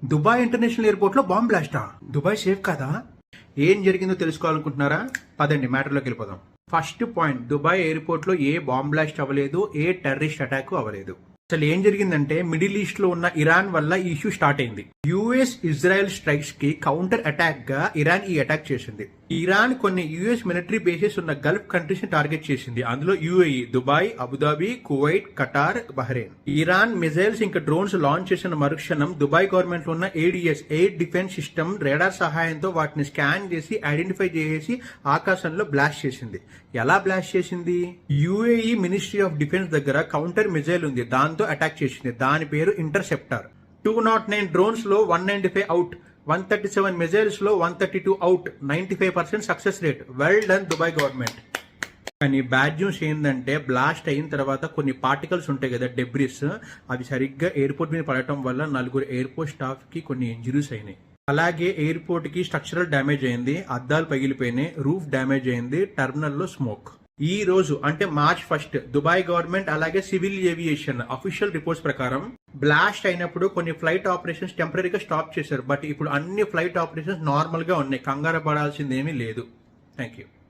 Dubai international airport లో bomb బ్లాస్టా? Dubai safe కదా? ఏం జరిగిందో తెలుసుకోవాలనుకుంటున్నారా? పదండి మ్యాటర్లోకి వెళ్ళిపోదాం. ఫస్ట్ పాయింట్, దుబాయ్ ఎయిర్పోర్ట్ లో ఏ బాంబ్ బ్లాస్ట్ అవ్వలేదు, ఏ టెర్రరిస్ట్ అటాక్ అవ్వలేదు. అసలు ఏం జరిగిందంటే మిడిల్ ఈస్ట్ లో ఉన్న ఇరాన్ వల్ల ఈ ఇష్యూ స్టార్ట్ అయింది. యుఎస్ ఇజ్రాయెల్ స్ట్రైక్స్ కి కౌంటర్ అటాక్ గా ఇరాన్ ఈ అటాక్ చేసింది. ఇరాన్ కొన్ని యుఎస్ మిలిటరీ బేసెస్ ఉన్న గల్ఫ్ కంట్రీస్ ని టార్గెట్ చేసింది. అందులో UAE, Dubai, Abu Dhabi, Kuwait, ఖటార్, Bahrain. Iran missiles ఇంకా డ్రోన్స్ లాంచ్ చేసిన మరుక్షణం దుబాయ్ గవర్నమెంట్ లో ఉన్న ADS, air defence system radar సహాయంతో వాటిని స్కాన్ చేసి ఐడెంటిఫై చేసి ఆకాశంలో బ్లాస్ట్ చేసింది. ఎలా బ్లాస్ట్ చేసింది? యుఏఈ మినిస్ట్రీ ఆఫ్ డిఫెన్స్ దగ్గర కౌంటర్ మిజైల్ ఉంది, దాంతో అటాక్ చేసింది. దాని పేరు ఇంటర్సెప్టర్. 209 డ్రోన్స్ లో 195 అవుట్, 137 మిజైల్స్ లో 132 out, 95% success rate. Well done Dubai government. కానీ బ్యాడ్ న్యూస్ ఏంటంటే బ్లాస్ట్ అయిన తర్వాత కొన్ని పార్టికల్స్ ఉంటాయి కదా, డెబ్రిస్, అవి సరిగ్గా ఎయిర్పోర్ట్ మీద పడటం వల్ల 4 ఎయిర్పోర్ట్ స్టాఫ్ కి కొన్ని ఇంజరీస్ అయినాయి. అలాగే ఎయిర్పోర్ట్ కి స్ట్రక్చరల్ డ్యామేజ్ అయింది, అద్దాలు పగిలిపోయినాయి, రూఫ్ డ్యామేజ్ అయింది, టెర్మినల్ లో స్మోక్. ఈ రోజు అంటే మార్చ్ 1 దుబాయ్ గవర్నమెంట్ అలాగే సివిల్ ఏవియేషన్ అఫీషియల్ రిపోర్ట్స్ ప్రకారం బ్లాస్ట్ అయినప్పుడు కొన్ని ఫ్లైట్ ఆపరేషన్స్ టెంపరీగా స్టాప్ చేశారు. బట్ ఇప్పుడు అన్ని ఫ్లైట్ ఆపరేషన్స్ నార్మల్ గా ఉన్నాయి, కంగారు పడాల్సిందేమీ లేదు. Thank you.